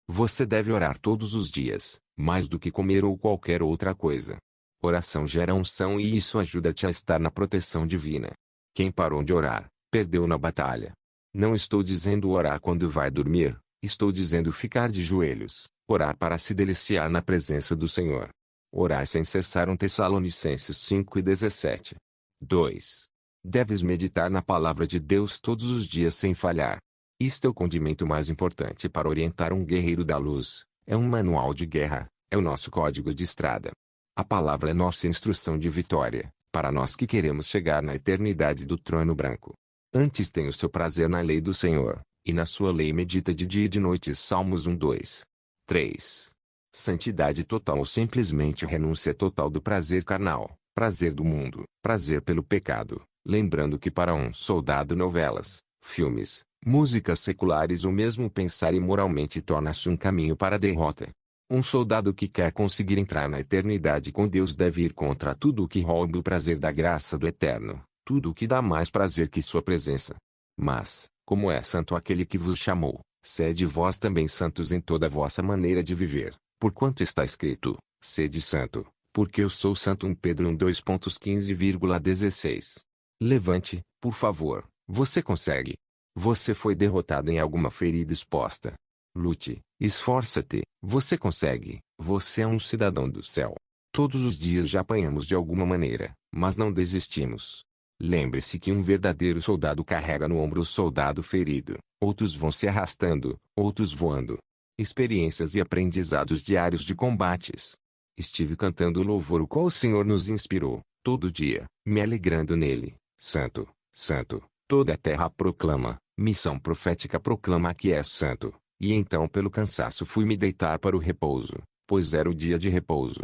Você deve orar todos os dias, mais do que comer ou qualquer outra coisa. Oração gera unção e isso ajuda-te a estar na proteção divina. Quem parou de orar, perdeu na batalha. Não estou dizendo orar quando vai dormir, estou dizendo ficar de joelhos, orar para se deliciar na presença do Senhor. Orar sem cessar. 1 Tessalonicenses 5:17. 2. Deves meditar na palavra de Deus todos os dias sem falhar. Isto é o condimento mais importante para orientar um guerreiro da luz. É um manual de guerra, é o nosso código de estrada. A palavra é nossa instrução de vitória, para nós que queremos chegar na eternidade do trono branco. Antes tem o seu prazer na lei do Senhor, e na sua lei medita de dia e de noite. Salmos 1:2. 3. Santidade total ou simplesmente renúncia total do prazer carnal, prazer do mundo, prazer pelo pecado. Lembrando que para um soldado novelas, filmes, músicas seculares ou mesmo pensar imoralmente torna-se um caminho para a derrota. Um soldado que quer conseguir entrar na eternidade com Deus deve ir contra tudo o que rouba o prazer da graça do Eterno, tudo o que dá mais prazer que sua presença. Mas, como é santo aquele que vos chamou, sede vós também santos em toda a vossa maneira de viver, porquanto está escrito, sede santo, porque eu sou santo. 1 Pedro 2:15,16. Levante, por favor, você consegue. Você foi derrotado em alguma ferida exposta. Lute, esforça-te, você consegue, você é um cidadão do céu. Todos os dias já apanhamos de alguma maneira, mas não desistimos. Lembre-se que um verdadeiro soldado carrega no ombro o soldado ferido, outros vão se arrastando, outros voando. Experiências e aprendizados diários de combates. Estive cantando o louvor o qual o Senhor nos inspirou, todo dia, me alegrando nele. Santo, santo, toda a terra proclama, missão profética proclama que é santo. E então pelo cansaço fui me deitar para o repouso, pois era o dia de repouso.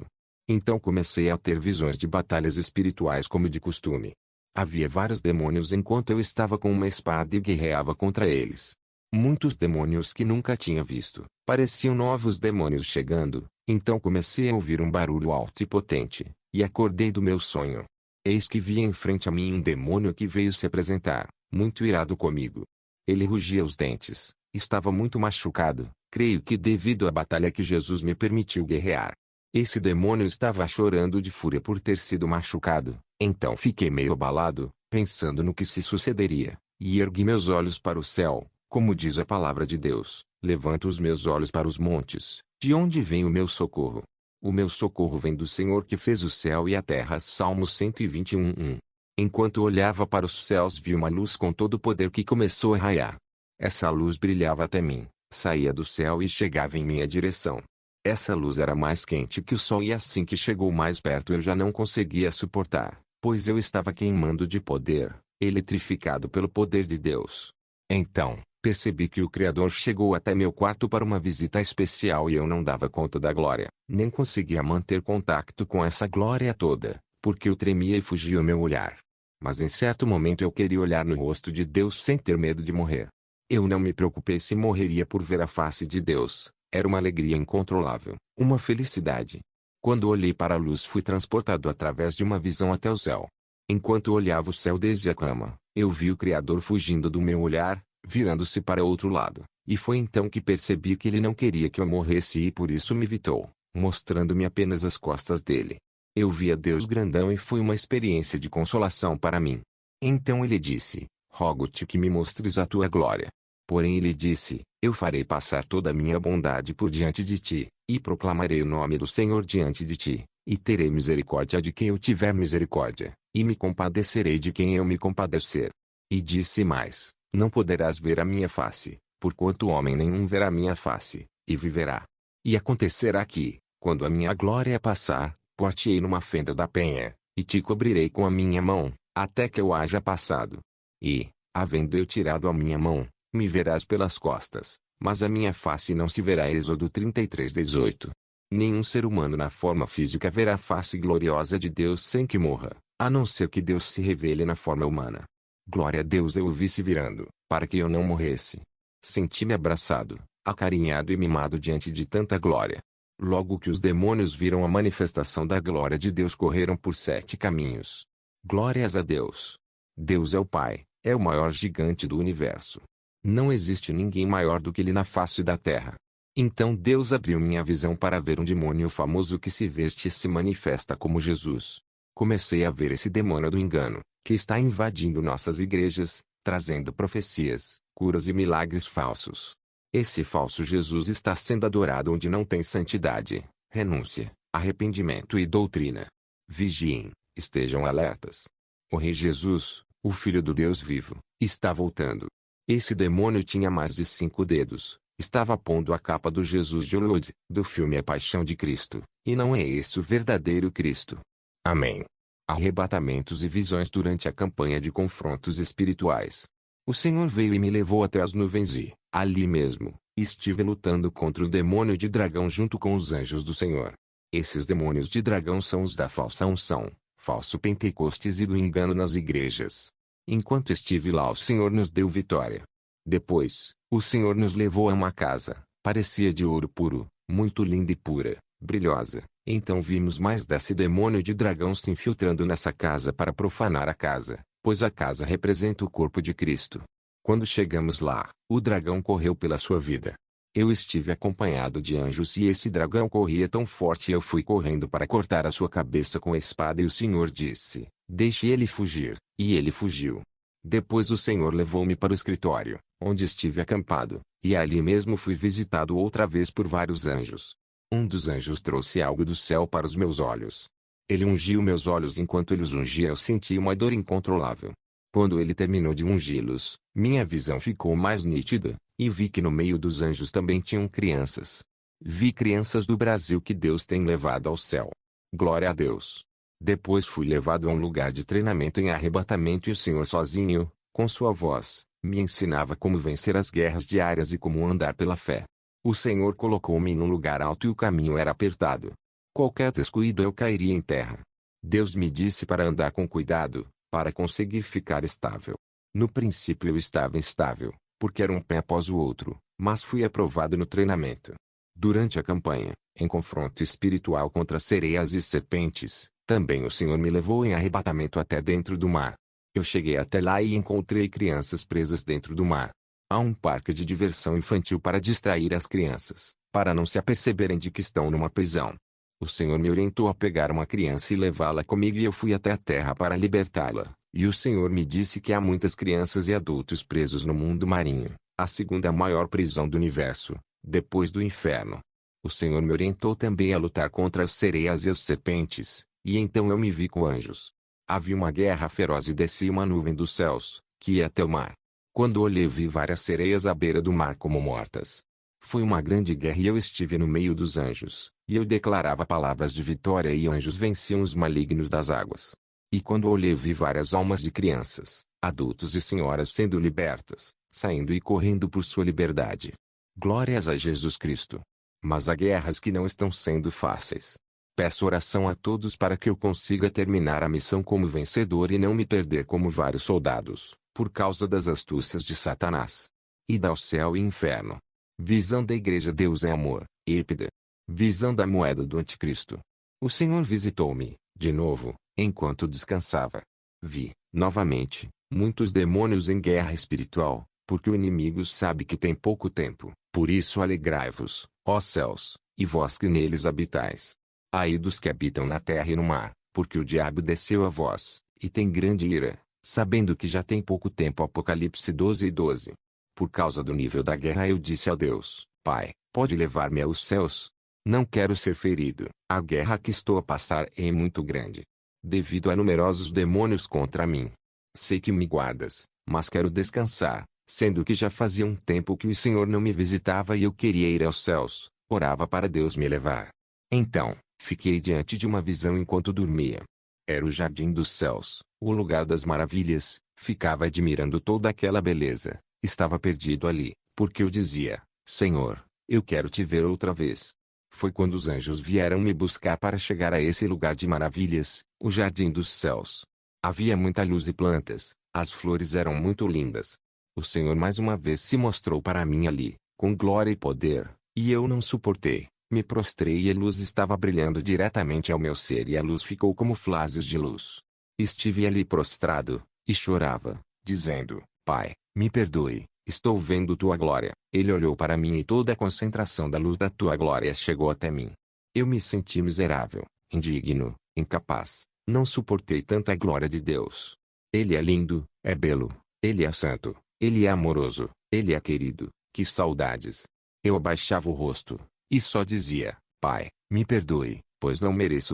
Então comecei a ter visões de batalhas espirituais como de costume. Havia vários demônios enquanto eu estava com uma espada e guerreava contra eles. Muitos demônios que nunca tinha visto, pareciam novos demônios chegando, então comecei a ouvir um barulho alto e potente, e acordei do meu sonho. Eis que vi em frente a mim um demônio que veio se apresentar, muito irado comigo. Ele rugia os dentes, estava muito machucado, creio que devido à batalha que Jesus me permitiu guerrear. Esse demônio estava chorando de fúria por ter sido machucado, então fiquei meio abalado, pensando no que se sucederia, e ergui meus olhos para o céu, como diz a palavra de Deus, levanto os meus olhos para os montes, de onde vem o meu socorro? O meu socorro vem do Senhor que fez o céu e a terra. Salmos 121:1. Enquanto olhava para os céus vi uma luz com todo o poder que começou a raiar. Essa luz brilhava até mim, saía do céu e chegava em minha direção. Essa luz era mais quente que o sol e assim que chegou mais perto eu já não conseguia suportar, pois eu estava queimando de poder, eletrificado pelo poder de Deus. Então, percebi que o Criador chegou até meu quarto para uma visita especial e eu não dava conta da glória, nem conseguia manter contato com essa glória toda, porque eu tremia e fugia o meu olhar. Mas em certo momento eu queria olhar no rosto de Deus sem ter medo de morrer. Eu não me preocupei se morreria por ver a face de Deus, era uma alegria incontrolável, uma felicidade. Quando olhei para a luz fui transportado através de uma visão até o céu. Enquanto olhava o céu desde a cama, eu vi o Criador fugindo do meu olhar, virando-se para outro lado, e foi então que percebi que ele não queria que eu morresse e por isso me evitou, mostrando-me apenas as costas dele. Eu vi a Deus grandão e foi uma experiência de consolação para mim. Então ele disse, rogo-te que me mostres a tua glória. Porém ele disse, eu farei passar toda a minha bondade por diante de ti, e proclamarei o nome do Senhor diante de ti, e terei misericórdia de quem eu tiver misericórdia, e me compadecerei de quem eu me compadecer. E disse mais, não poderás ver a minha face, porquanto homem nenhum verá minha face, e viverá. E acontecerá que, Quando a minha glória passar, pôr-te-ei numa fenda da penha, e te cobrirei com a minha mão, até que eu haja passado. E, havendo eu tirado a minha mão, me verás pelas costas, mas a minha face não se verá. Êxodo 33:18. Nenhum ser humano na forma física verá a face gloriosa de Deus sem que morra, a não ser que Deus se revele na forma humana. Glória a Deus, eu o vi se virando, para que eu não morresse. Senti-me abraçado, acarinhado e mimado diante de tanta glória. Logo que os demônios viram a manifestação da glória de Deus, correram por 7 caminhos. Glórias a Deus! Deus é o Pai, é o maior gigante do universo. Não existe ninguém maior do que ele na face da terra. Então Deus abriu minha visão para ver um demônio famoso que se veste e se manifesta como Jesus. Comecei a ver esse demônio do engano, que está invadindo nossas igrejas, trazendo profecias, curas e milagres falsos. Esse falso Jesus está sendo adorado onde não tem santidade, renúncia, arrependimento e doutrina. Vigiem, estejam alertas. O Rei Jesus, o Filho do Deus vivo, está voltando. Esse demônio tinha mais de 5 dedos, estava pondo a capa do Jesus de Hollywood, do filme A Paixão de Cristo, e não é esse o verdadeiro Cristo. Amém. Arrebatamentos e visões durante a campanha de confrontos espirituais. O Senhor veio e me levou até as nuvens e, ali mesmo, estive lutando contra o demônio de dragão junto com os anjos do Senhor. Esses demônios de dragão são os da falsa unção, falso Pentecostes e do engano nas igrejas. Enquanto estive lá, o Senhor nos deu vitória. Depois, o Senhor nos levou a uma casa, parecia de ouro puro, muito linda e pura, brilhosa. Então vimos mais desse demônio de dragão se infiltrando nessa casa para profanar a casa, pois a casa representa o corpo de Cristo. Quando chegamos lá, o dragão correu pela sua vida. Eu estive acompanhado de anjos e esse dragão corria tão forte e eu fui correndo para cortar a sua cabeça com a espada e o Senhor disse, deixe ele fugir, e ele fugiu. Depois o Senhor levou-me para o escritório, onde estive acampado, e ali mesmo fui visitado outra vez por vários anjos. Um dos anjos trouxe algo do céu para os meus olhos. Ele ungiu meus olhos e enquanto ele os ungia eu senti uma dor incontrolável. Quando ele terminou de ungí-los, minha visão ficou mais nítida, e vi que no meio dos anjos também tinham crianças. Vi crianças do Brasil que Deus tem levado ao céu. Glória a Deus! Depois fui levado a um lugar de treinamento em arrebatamento e o Senhor sozinho, com sua voz, me ensinava como vencer as guerras diárias e como andar pela fé. O Senhor colocou-me num lugar alto e o caminho era apertado. Qualquer descuido eu cairia em terra. Deus me disse para andar com cuidado, para conseguir ficar estável. No princípio eu estava instável, porque era um pé após o outro, mas fui aprovado no treinamento. Durante a campanha, em confronto espiritual contra sereias e serpentes, também o Senhor me levou em arrebatamento até dentro do mar. Eu cheguei até lá e encontrei crianças presas dentro do mar. Há um parque de diversão infantil para distrair as crianças, para não se aperceberem de que estão numa prisão. O Senhor me orientou a pegar uma criança e levá-la comigo e eu fui até a terra para libertá-la. E o Senhor me disse que há muitas crianças e adultos presos no mundo marinho, a segunda maior prisão do universo, depois do inferno. O Senhor me orientou também a lutar contra as sereias e as serpentes, e então eu me vi com anjos. Havia uma guerra feroz e descia uma nuvem dos céus, que ia até o mar. Quando olhei vi várias sereias à beira do mar como mortas. Foi uma grande guerra e eu estive no meio dos anjos, e eu declarava palavras de vitória e anjos venciam os malignos das águas. E quando olhei vi várias almas de crianças, adultos e senhoras sendo libertas, saindo e correndo por sua liberdade. Glórias a Jesus Cristo. Mas há guerras que não estão sendo fáceis. Peço oração a todos para que eu consiga terminar a missão como vencedor e não me perder como vários soldados, por causa das astúcias de Satanás. Ida ao céu e inferno. Visão da Igreja Deus é Amor, Épida. Visão da moeda do Anticristo. O Senhor visitou-me, de novo, enquanto descansava. Vi, novamente, muitos demônios em guerra espiritual, porque o inimigo sabe que tem pouco tempo. Por isso alegrai-vos, ó céus, e vós que neles habitais. Ai dos que habitam na terra e no mar, porque o diabo desceu a vós, e tem grande ira, sabendo que já tem pouco tempo. Apocalipse 12:12. Por causa do nível da guerra eu disse a Deus, Pai, pode levar-me aos céus? Não quero ser ferido. A guerra que estou a passar é muito grande. Devido a numerosos demônios contra mim. Sei que me guardas, mas quero descansar, sendo que já fazia um tempo que o Senhor não me visitava e eu queria ir aos céus. Orava para Deus me levar. Então, fiquei diante de uma visão enquanto dormia. Era o jardim dos céus, o lugar das maravilhas. Ficava admirando toda aquela beleza. Estava perdido ali, porque eu dizia: Senhor, eu quero te ver outra vez. Foi quando os anjos vieram me buscar para chegar a esse lugar de maravilhas, o jardim dos céus. Havia muita luz e plantas, as flores eram muito lindas. O Senhor mais uma vez se mostrou para mim ali, com glória e poder, e eu não suportei. Me prostrei e a luz estava brilhando diretamente ao meu ser e a luz ficou como flashes de luz. Estive ali prostrado, e chorava, dizendo: Pai, me perdoe, estou vendo tua glória. Ele olhou para mim e toda a concentração da luz da tua glória chegou até mim. Eu me senti miserável, indigno, incapaz. Não suportei tanta glória de Deus. Ele é lindo, é belo, ele é santo, ele é amoroso, ele é querido. Que saudades! Eu abaixava o rosto, e só dizia: Pai, me perdoe, pois não mereço